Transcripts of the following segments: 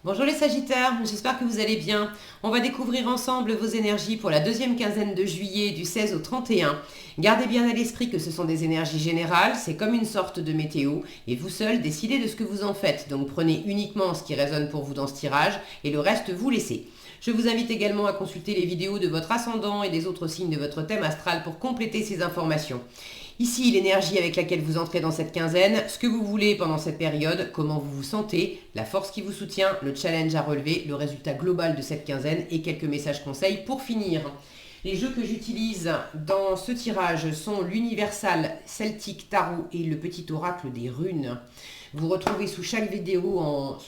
Bonjour les Sagittaires, j'espère que vous allez bien. On va découvrir ensemble vos énergies pour la deuxième quinzaine de juillet du 16 au 31. Gardez bien à l'esprit que ce sont des énergies générales, c'est comme une sorte de météo et vous seul décidez de ce que vous en faites. Donc prenez uniquement ce qui résonne pour vous dans ce tirage et le reste vous laissez. Je vous invite également à consulter les vidéos de votre ascendant et des autres signes de votre thème astral pour compléter ces informations. Ici, l'énergie avec laquelle vous entrez dans cette quinzaine, ce que vous voulez pendant cette période, comment vous vous sentez, la force qui vous soutient, le challenge à relever, le résultat global de cette quinzaine et quelques messages conseils pour finir. Les jeux que j'utilise dans ce tirage sont l'Universal Celtic Tarot et le petit oracle des runes. Vous retrouvez sous chaque vidéo,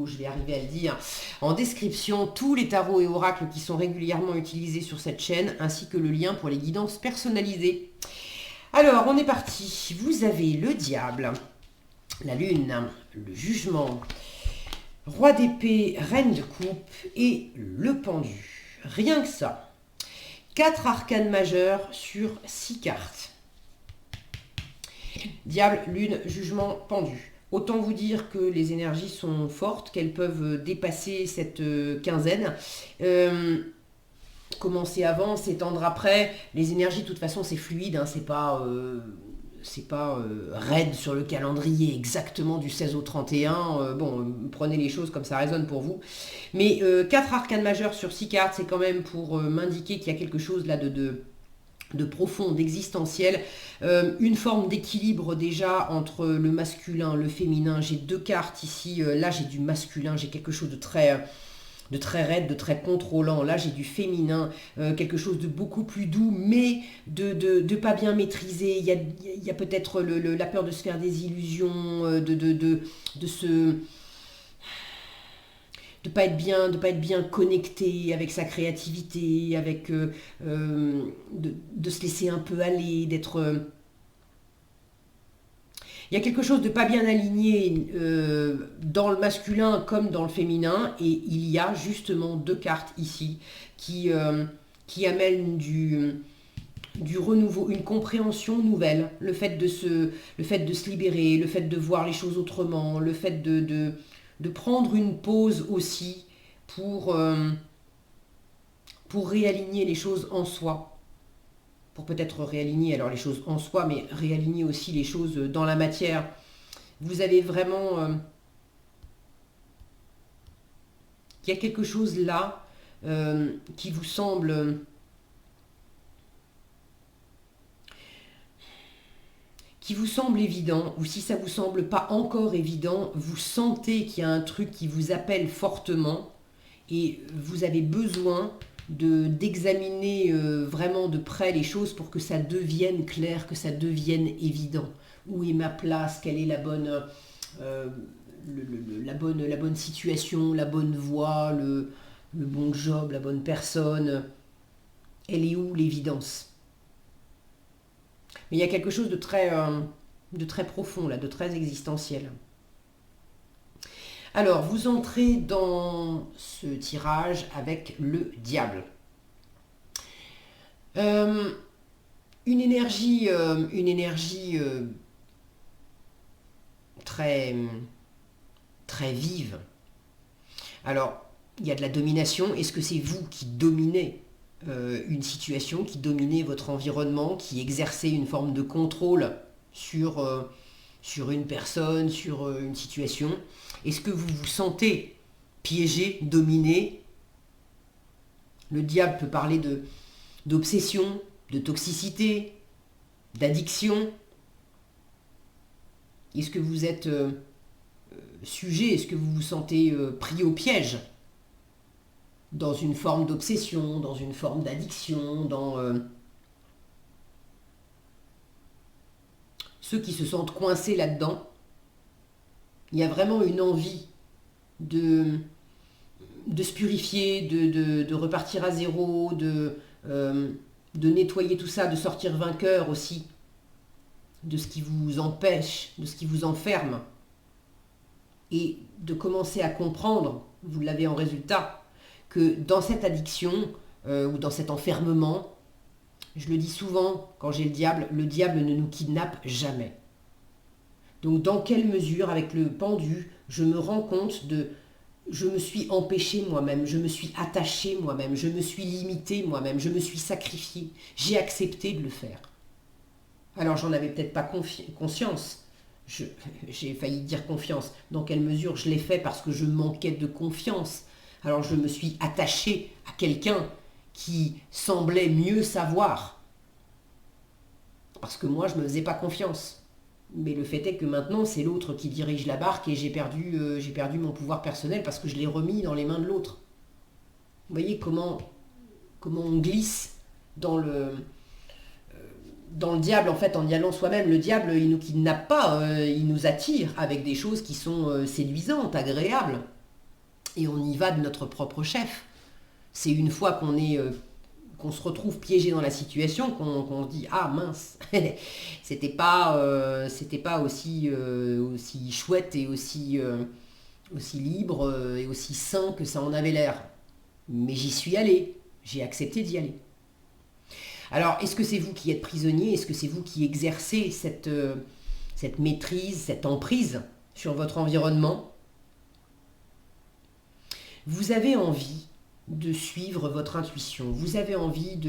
je vais arriver à le dire, en description, tous les tarots et oracles qui sont régulièrement utilisés sur cette chaîne, ainsi que le lien pour les guidances personnalisées. Alors, on est parti. Vous avez le diable, la lune, le jugement, roi d'épée, reine de coupe et le pendu. Rien que ça. 4 arcanes majeurs sur 6 cartes. Diable, lune, jugement, pendu. Autant vous dire que les énergies sont fortes, qu'elles peuvent dépasser cette quinzaine. Commencer avant, s'étendre après. Les énergies, de toute façon, c'est fluide, hein, c'est pas raide sur le calendrier exactement du 16 au 31. Prenez les choses comme ça résonne pour vous. Mais 4 arcanes majeures sur 6 cartes, c'est quand même pour m'indiquer qu'il y a quelque chose là de profond, d'existentiel, une forme d'équilibre déjà entre le masculin, le féminin. J'ai 2 cartes ici, là j'ai du masculin, j'ai quelque chose de très raide, de très contrôlant. Là, j'ai du féminin, quelque chose de beaucoup plus doux, mais de pas bien maîtrisé. Il y a peut-être la peur de se faire des illusions, de pas être bien connecté avec sa créativité, avec de se laisser un peu aller, d'être il y a quelque chose de pas bien aligné dans le masculin comme dans le féminin, et il y a justement 2 cartes ici qui amènent du renouveau, une compréhension nouvelle, le fait de se libérer, le fait de voir les choses autrement, le fait de prendre une pause aussi pour réaligner les choses en soi. Pour peut-être réaligner alors les choses en soi, mais réaligner aussi les choses dans la matière. Vous avez vraiment... il y a quelque chose là qui vous semble... évident, ou si ça vous semble pas encore évident, vous sentez qu'il y a un truc qui vous appelle fortement et vous avez besoin d'examiner vraiment de près les choses pour que ça devienne clair, que ça devienne évident. Où est ma place? Quelle est euh, la bonne situation, la bonne voie, le bon job, la bonne personne? Elle est où l'évidence? Mais il y a quelque chose de très profond là, de très existentiel. Alors, vous entrez dans ce tirage avec le diable. Euh, une énergie très, très vive. Alors, il y a de la domination. Est-ce que c'est vous qui dominez une situation, qui dominez votre environnement, qui exercez une forme de contrôle sur une personne, sur une situation? Est-ce que vous vous sentez piégé, dominé? Le diable peut parler d'obsession, de toxicité, d'addiction. Est-ce que vous êtes sujet? Est-ce que vous vous sentez pris au piège dans une forme d'obsession, dans une forme d'addiction, dans ceux qui se sentent coincés là-dedans? Il y a vraiment une envie de, de se purifier, de repartir à zéro, de nettoyer tout ça, de sortir vainqueur aussi de ce qui vous empêche, de ce qui vous enferme, et de commencer à comprendre, vous l'avez en résultat, que dans cette addiction ou dans cet enfermement, je le dis souvent quand j'ai le diable ne nous kidnappe jamais. Donc dans quelle mesure, avec le pendu, je me rends compte je me suis empêché moi-même, je me suis attaché moi-même, je me suis limité moi-même, je me suis sacrifié. J'ai accepté de le faire. Alors j'en avais peut-être pas conscience. J'ai failli dire confiance. Dans quelle mesure je l'ai fait parce que je manquais de confiance. Alors je me suis attaché à quelqu'un qui semblait mieux savoir. Parce que moi je ne me faisais pas confiance. Mais le fait est que maintenant c'est l'autre qui dirige la barque et j'ai perdu mon pouvoir personnel parce que je l'ai remis dans les mains de l'autre. Vous voyez comment on glisse dans le diable, en fait, en y allant soi-même. Le diable, il nous kidnappe pas, il nous attire avec des choses qui sont séduisantes, agréables. Et on y va de notre propre chef. C'est une fois qu'on se retrouve piégé dans la situation qu'on se dit ah mince, c'était pas aussi chouette et aussi libre et aussi sain que ça en avait l'air. Mais j'y suis allé, j'ai accepté d'y aller. Alors, est-ce que c'est vous qui êtes prisonnier? Est-ce que c'est vous qui exercez cette maîtrise, cette emprise sur votre environnement? Vous avez envie de suivre votre intuition. Vous avez envie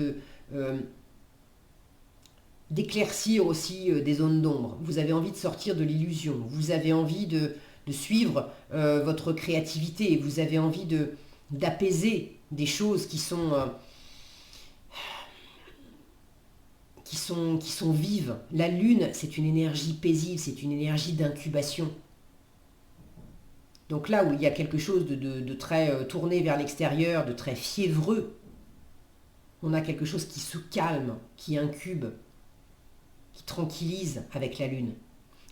d'éclaircir aussi des zones d'ombre. Vous avez envie de sortir de l'illusion. Vous avez envie de suivre votre créativité. Vous avez envie d'apaiser des choses qui sont vives. La lune, c'est une énergie paisible, c'est une énergie d'incubation. Donc là où il y a quelque chose de très tourné vers l'extérieur, de très fiévreux, on a quelque chose qui se calme, qui incube, qui tranquillise avec la lune.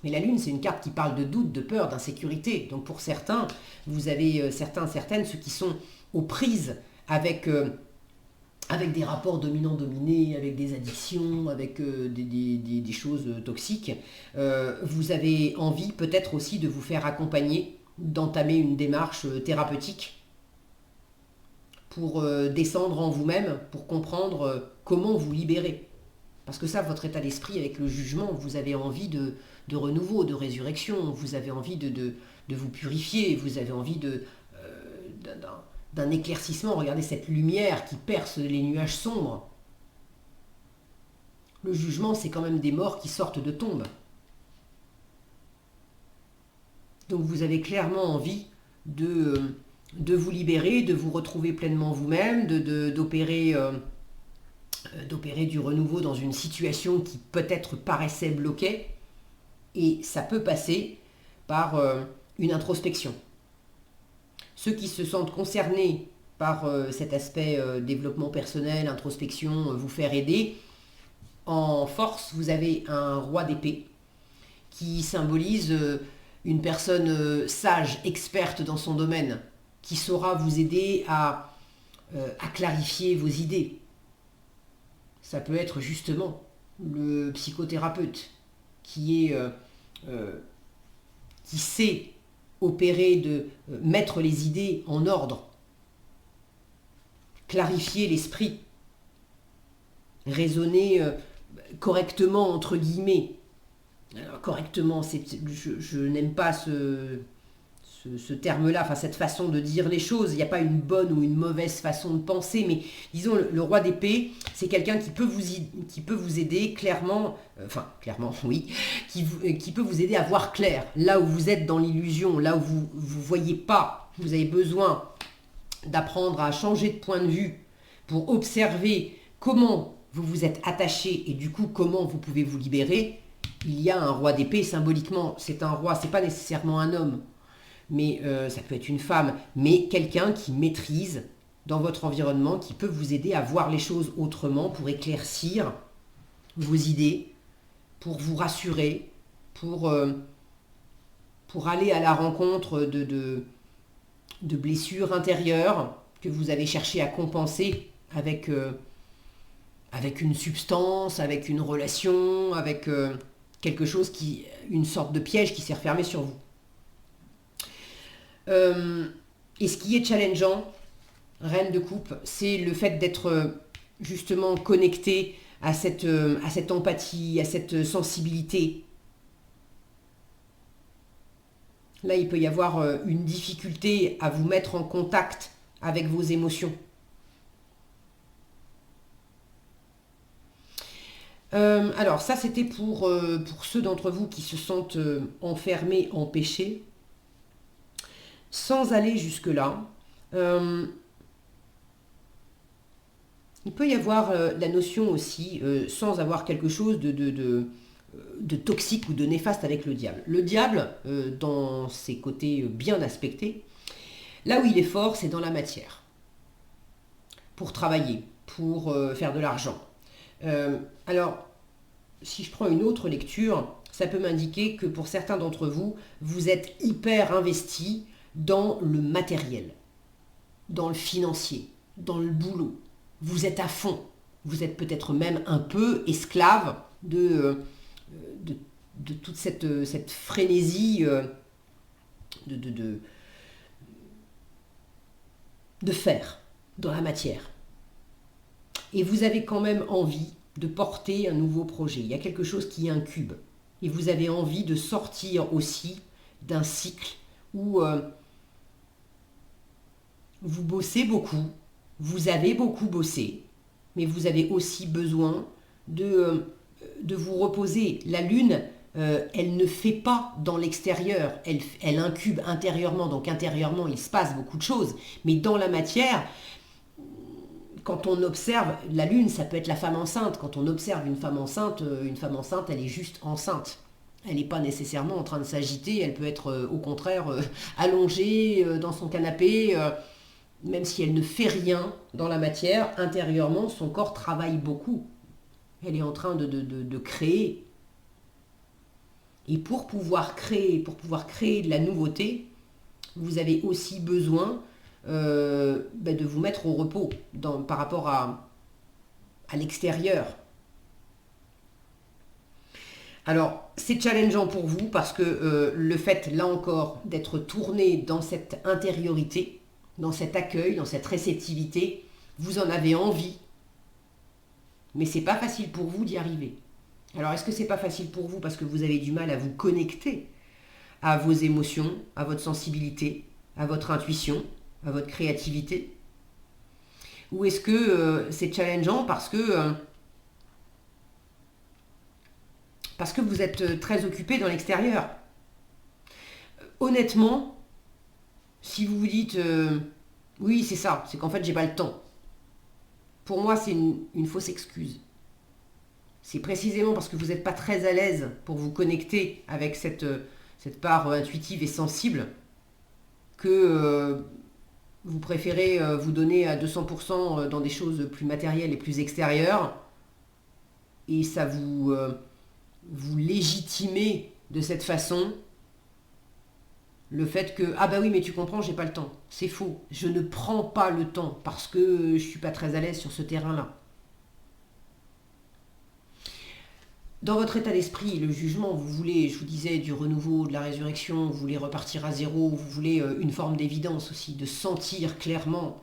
Mais la lune, c'est une carte qui parle de doute, de peur, d'insécurité. Donc pour certains, vous avez certaines, ceux qui sont aux prises avec des rapports dominants-dominés, avec des addictions, avec des choses toxiques, vous avez envie peut-être aussi de vous faire accompagner, d'entamer une démarche thérapeutique pour descendre en vous-même, pour comprendre comment vous libérer. Parce que ça, votre état d'esprit avec le jugement, vous avez envie de renouveau, de résurrection, vous avez envie de vous purifier, vous avez envie d'un éclaircissement. Regardez cette lumière qui perce les nuages sombres. Le jugement, c'est quand même des morts qui sortent de tombes. Donc vous avez clairement envie de vous libérer, de vous retrouver pleinement vous-même, d'opérer du renouveau dans une situation qui peut-être paraissait bloquée. Et ça peut passer par une introspection. Ceux qui se sentent concernés par cet aspect développement personnel, introspection, vous faire aider, en force, vous avez un roi d'épée qui symbolise une personne sage, experte dans son domaine, qui saura vous aider à clarifier vos idées. Ça peut être justement le psychothérapeute qui sait opérer de mettre les idées en ordre, clarifier l'esprit, raisonner correctement entre guillemets. Alors, correctement, je n'aime pas ce terme-là, enfin cette façon de dire les choses. Il n'y a pas une bonne ou une mauvaise façon de penser, mais disons le roi d'épée, c'est quelqu'un qui peut vous aider clairement, oui, qui peut vous aider à voir clair. Là où vous êtes dans l'illusion, là où vous ne voyez pas, vous avez besoin d'apprendre à changer de point de vue pour observer comment vous vous êtes attaché et du coup comment vous pouvez vous libérer. Il y a un roi d'épée, symboliquement, c'est un roi, c'est pas nécessairement un homme, mais ça peut être une femme, mais quelqu'un qui maîtrise dans votre environnement, qui peut vous aider à voir les choses autrement, pour éclaircir vos idées, pour vous rassurer, pour aller à la rencontre de blessures intérieures que vous avez cherché à compenser avec une substance, avec une relation, avec quelque chose une sorte de piège qui s'est refermé sur vous. Et ce qui est challengeant, reine de coupe, c'est le fait d'être justement connecté à cette empathie, à cette sensibilité. Là, il peut y avoir une difficulté à vous mettre en contact avec vos émotions. Alors ça, c'était pour ceux d'entre vous qui se sentent enfermés, empêchés. Sans aller jusque-là, il peut y avoir la notion aussi, sans avoir quelque chose de toxique ou de néfaste avec le diable. Le diable, dans ses côtés bien aspectés, là où il est fort, c'est dans la matière. Pour travailler, pour faire de l'argent. Alors, si je prends une autre lecture, ça peut m'indiquer que pour certains d'entre vous, vous êtes hyper investis dans le matériel, dans le financier, dans le boulot. Vous êtes à fond. Vous êtes peut-être même un peu esclave de toute cette frénésie de faire dans la matière. Et vous avez quand même envie de porter un nouveau projet. Il y a quelque chose qui incube. Et vous avez envie de sortir aussi d'un cycle où vous bossez beaucoup, vous avez beaucoup bossé, mais vous avez aussi besoin de vous reposer. La Lune, elle ne fait pas dans l'extérieur, elle incube intérieurement, donc intérieurement il se passe beaucoup de choses, mais dans la matière, quand on observe, la Lune, ça peut être la femme enceinte. Quand on observe une femme enceinte, elle est juste enceinte. Elle n'est pas nécessairement en train de s'agiter, elle peut être au contraire allongée dans son canapé. Même si elle ne fait rien dans la matière, intérieurement, son corps travaille beaucoup. Elle est en train de créer. Et pour pouvoir créer de la nouveauté, vous avez aussi besoin de vous mettre au repos par rapport à l'extérieur. Alors, c'est challengeant pour vous parce que le fait, là encore, d'être tourné dans cette intériorité, dans cet accueil, dans cette réceptivité, vous en avez envie, mais c'est pas facile pour vous d'y arriver. Alors, est-ce que c'est pas facile pour vous parce que vous avez du mal à vous connecter à vos émotions, à votre sensibilité, à votre intuition, à votre créativité? Ou est-ce que c'est challengeant parce que vous êtes très occupé dans l'extérieur? Honnêtement, si vous vous dites oui, c'est ça, c'est qu'en fait j'ai pas le temps. Pour moi, c'est une fausse excuse. C'est précisément parce que vous n'êtes pas très à l'aise pour vous connecter avec cette part intuitive et sensible que vous préférez vous donner à 200% dans des choses plus matérielles et plus extérieures. Et ça vous légitimez de cette façon le fait que ah bah oui mais tu comprends, j'ai pas le temps. C'est faux, je ne prends pas le temps parce que je suis pas très à l'aise sur ce terrain-là. Dans votre état d'esprit, le jugement, vous voulez, je vous disais, du renouveau, de la résurrection, vous voulez repartir à zéro, vous voulez une forme d'évidence aussi, de sentir clairement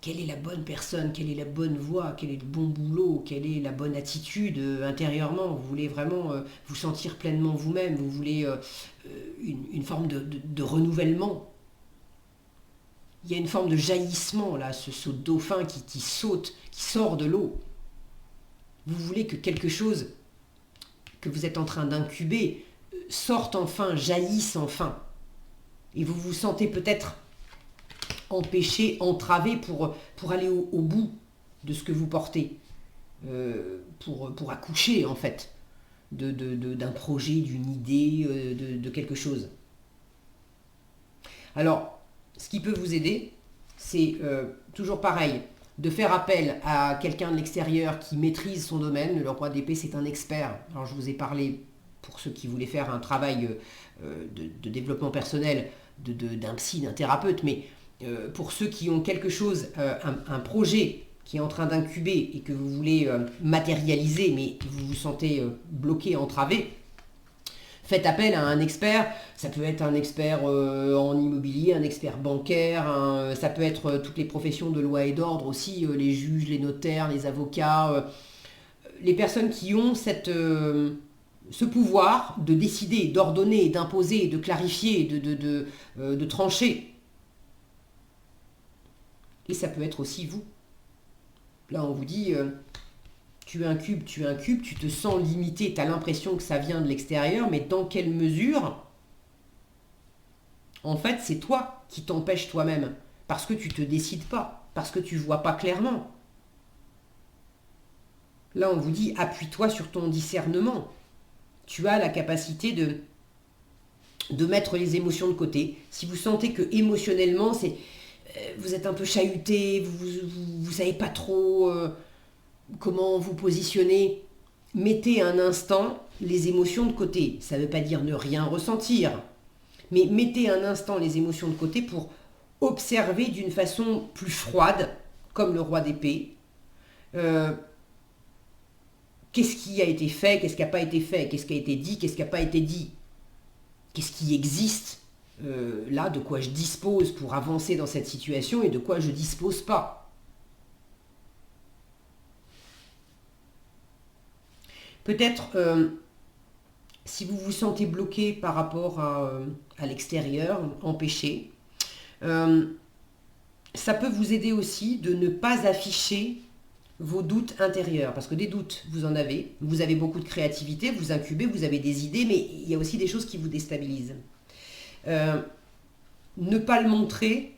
quelle est la bonne personne, quelle est la bonne voie, quel est le bon boulot, quelle est la bonne attitude intérieurement. Vous voulez vraiment vous sentir pleinement vous-même, vous voulez une forme de renouvellement. Il y a une forme de jaillissement, là, ce dauphin qui saute, qui sort de l'eau. Vous voulez que quelque chose que vous êtes en train d'incuber sorte enfin, jaillisse enfin. Et vous vous sentez peut-être empêché, entravé pour aller au bout de ce que vous portez, pour accoucher en fait d'un projet, d'une idée, de quelque chose. Alors, ce qui peut vous aider, c'est toujours pareil, de faire appel à quelqu'un de l'extérieur qui maîtrise son domaine. Le roi d'épée, c'est un expert. Alors, je vous ai parlé, pour ceux qui voulaient faire un travail de développement personnel, d'un psy, d'un thérapeute, mais pour ceux qui ont quelque chose, un projet qui est en train d'incuber et que vous voulez matérialiser, mais vous vous sentez bloqué, entravé, faites appel à un expert. Ça peut être un expert en immobilier, un expert bancaire, ça peut être toutes les professions de loi et d'ordre aussi, les juges, les notaires, les avocats, les personnes qui ont ce pouvoir de décider, d'ordonner, d'imposer, de clarifier, de trancher. Et ça peut être aussi vous. Là, on vous dit, tu es un cube, tu te sens limité, tu as l'impression que ça vient de l'extérieur, mais dans quelle mesure, en fait, c'est toi qui t'empêches toi-même, parce que tu ne te décides pas, parce que tu ne vois pas clairement. Là, on vous dit, appuie-toi sur ton discernement. Tu as la capacité de mettre les émotions de côté. Si vous sentez que émotionnellement, vous êtes un peu chahuté, vous ne savez pas trop comment vous positionner, mettez un instant les émotions de côté. Ça ne veut pas dire ne rien ressentir, mais mettez un instant les émotions de côté pour observer d'une façon plus froide, comme le roi d'épée, qu'est-ce qui a été fait, qu'est-ce qui n'a pas été fait, qu'est-ce qui a été dit, qu'est-ce qui n'a pas été dit, qu'est-ce qui existe là, de quoi je dispose pour avancer dans cette situation et de quoi je ne dispose pas. Peut-être, si vous vous sentez bloqué par rapport à l'extérieur, empêché, ça peut vous aider aussi de ne pas afficher vos doutes intérieurs, parce que des doutes, vous en avez, vous avez beaucoup de créativité, vous incubez, vous avez des idées, mais il y a aussi des choses qui vous déstabilisent. Ne pas le montrer,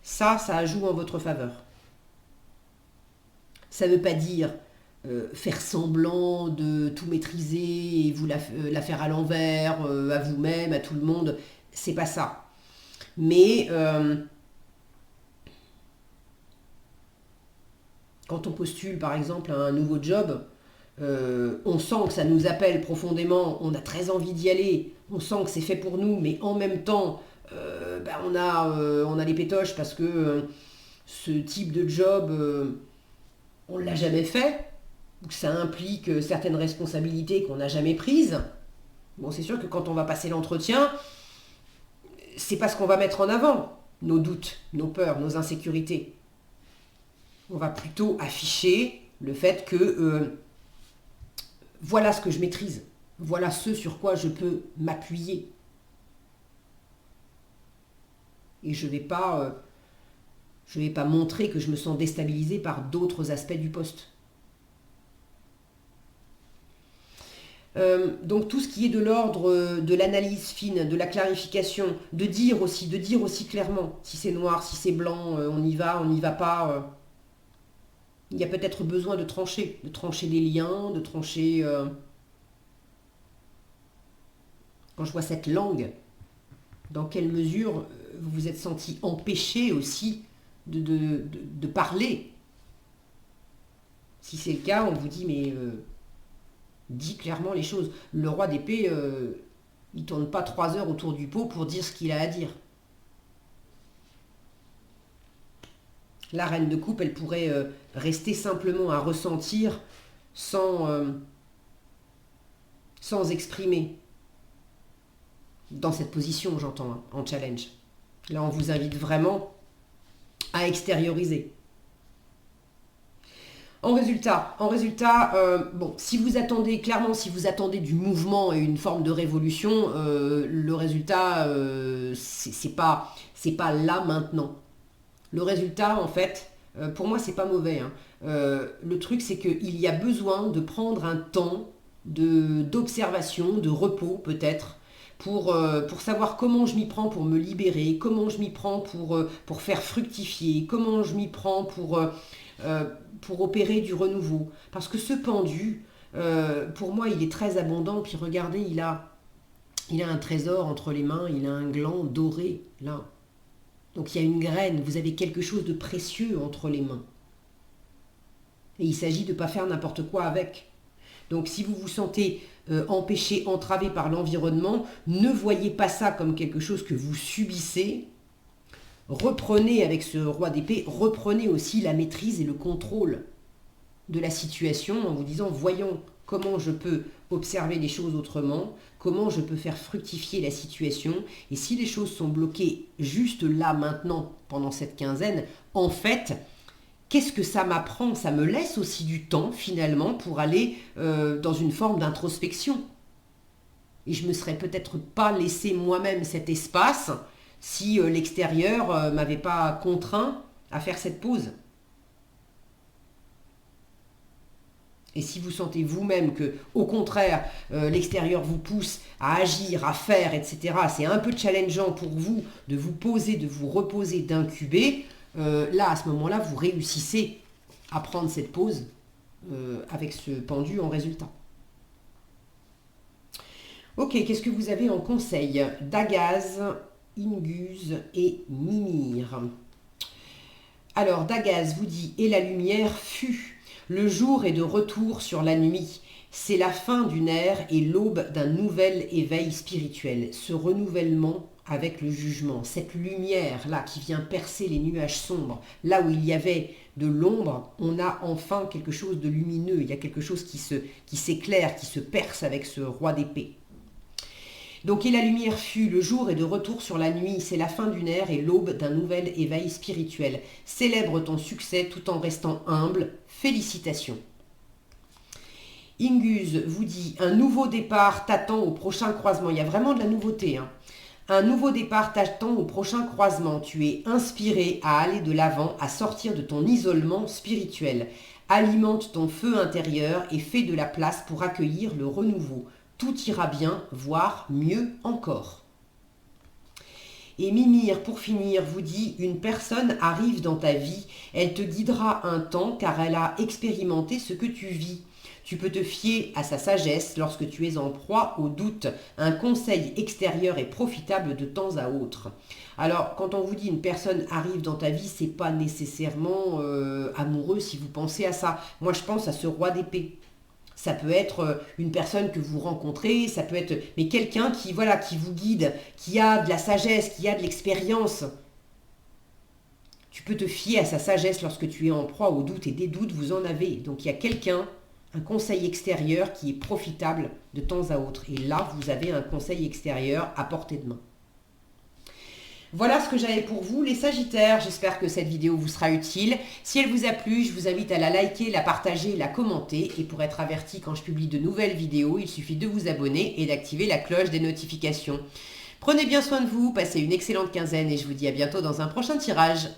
ça joue en votre faveur. Ça ne veut pas dire faire semblant de tout maîtriser et vous la faire à l'envers, à vous-même, à tout le monde, c'est pas ça. Mais quand on postule par exemple à un nouveau job, on sent que ça nous appelle profondément, on a très envie d'y aller, on sent que c'est fait pour nous, mais en même temps, on a les pétoches parce que ce type de job, on ne l'a jamais fait, ou que ça implique certaines responsabilités qu'on n'a jamais prises. Bon, c'est sûr que quand on va passer l'entretien, c'est pas ce qu'on va mettre en avant, nos doutes, nos peurs, nos insécurités. On va plutôt afficher le fait que voilà ce que je maîtrise, voilà ce sur quoi je peux m'appuyer. Et je ne vais pas montrer que je me sens déstabilisée par d'autres aspects du poste. Donc tout ce qui est de l'ordre de l'analyse fine, de la clarification, de dire aussi clairement si c'est noir, si c'est blanc, on y va pas. Il y a peut-être besoin de trancher les liens, de trancher... Quand je vois cette langue, dans quelle mesure vous vous êtes senti empêché aussi de parler. Si c'est le cas, on vous dit, mais dis clairement les choses. Le roi d'épée, il ne tourne pas 3 heures autour du pot pour dire ce qu'il a à dire. La reine de coupe, elle pourrait rester simplement à ressentir sans exprimer. Dans cette position, j'entends, hein, en challenge. Là, on vous invite vraiment à extérioriser. En résultat, bon, si vous attendez du mouvement et une forme de révolution, le résultat, c'est pas là maintenant. Le résultat, en fait, pour moi, c'est pas mauvais, hein. Le truc, c'est qu'il y a besoin de prendre un temps d'observation, de repos peut-être, pour savoir comment je m'y prends pour me libérer, comment je m'y prends pour faire fructifier, comment je m'y prends pour opérer du renouveau. Parce que ce pendu, pour moi, il est très abondant. Puis regardez, il a un trésor entre les mains, il a un gland doré, là. Donc il y a une graine, vous avez quelque chose de précieux entre les mains. Et il s'agit de ne pas faire n'importe quoi avec. Donc si vous vous sentez empêché, entravé par l'environnement, ne voyez pas ça comme quelque chose que vous subissez. Reprenez avec ce roi d'épée, reprenez aussi la maîtrise et le contrôle de la situation en vous disant, voyons comment je peux observer les choses autrement, comment je peux faire fructifier la situation, et si les choses sont bloquées juste là, maintenant, pendant cette quinzaine, en fait, qu'est-ce que ça m'apprend? Ça me laisse aussi du temps finalement pour aller dans une forme d'introspection. Et je ne me serais peut-être pas laissé moi-même cet espace si l'extérieur m'avait pas contraint à faire cette pause. Et si vous sentez vous-même que, au contraire, l'extérieur vous pousse à agir, à faire, etc., c'est un peu challengeant pour vous de vous poser, de vous reposer, d'incuber, là, à ce moment-là, vous réussissez à prendre cette pause avec ce pendu en résultat. Ok, qu'est-ce que vous avez en conseil? Dagaz, Inguse et Mimir. Alors, Dagaz vous dit « Et la lumière fut ». Le jour est de retour sur la nuit. C'est la fin d'une ère et l'aube d'un nouvel éveil spirituel. Ce renouvellement avec le jugement, cette lumière-là qui vient percer les nuages sombres, là où il y avait de l'ombre, on a enfin quelque chose de lumineux. Il y a quelque chose qui s'éclaire, qui se perce avec ce roi d'épée. Donc, et la lumière fut, le jour est de retour sur la nuit, c'est la fin d'une ère et l'aube d'un nouvel éveil spirituel. Célèbre ton succès tout en restant humble. Félicitations. Inguse vous dit, un nouveau départ t'attend au prochain croisement. Il y a vraiment de la nouveauté. Un nouveau départ t'attend au prochain croisement. Tu es inspiré à aller de l'avant, à sortir de ton isolement spirituel. Alimente ton feu intérieur et fais de la place pour accueillir le renouveau. Tout ira bien, voire mieux encore. Et Mimir, pour finir, vous dit « Une personne arrive dans ta vie, elle te guidera un temps car elle a expérimenté ce que tu vis. Tu peux te fier à sa sagesse lorsque tu es en proie au doute. Un conseil extérieur est profitable de temps à autre. » Alors, quand on vous dit « une personne arrive dans ta vie », c'est pas nécessairement amoureux si vous pensez à ça. Moi, je pense à ce roi d'épée. Ça peut être une personne que vous rencontrez, ça peut être mais quelqu'un qui vous guide, qui a de la sagesse, qui a de l'expérience. Tu peux te fier à sa sagesse lorsque tu es en proie au doute et des doutes, vous en avez. Donc il y a quelqu'un, un conseil extérieur qui est profitable de temps à autre. Et là, vous avez un conseil extérieur à portée de main. Voilà ce que j'avais pour vous, les Sagittaires. J'espère que cette vidéo vous sera utile. Si elle vous a plu, je vous invite à la liker, la partager, la commenter. Et pour être averti quand je publie de nouvelles vidéos, il suffit de vous abonner et d'activer la cloche des notifications. Prenez bien soin de vous, passez une excellente quinzaine et je vous dis à bientôt dans un prochain tirage.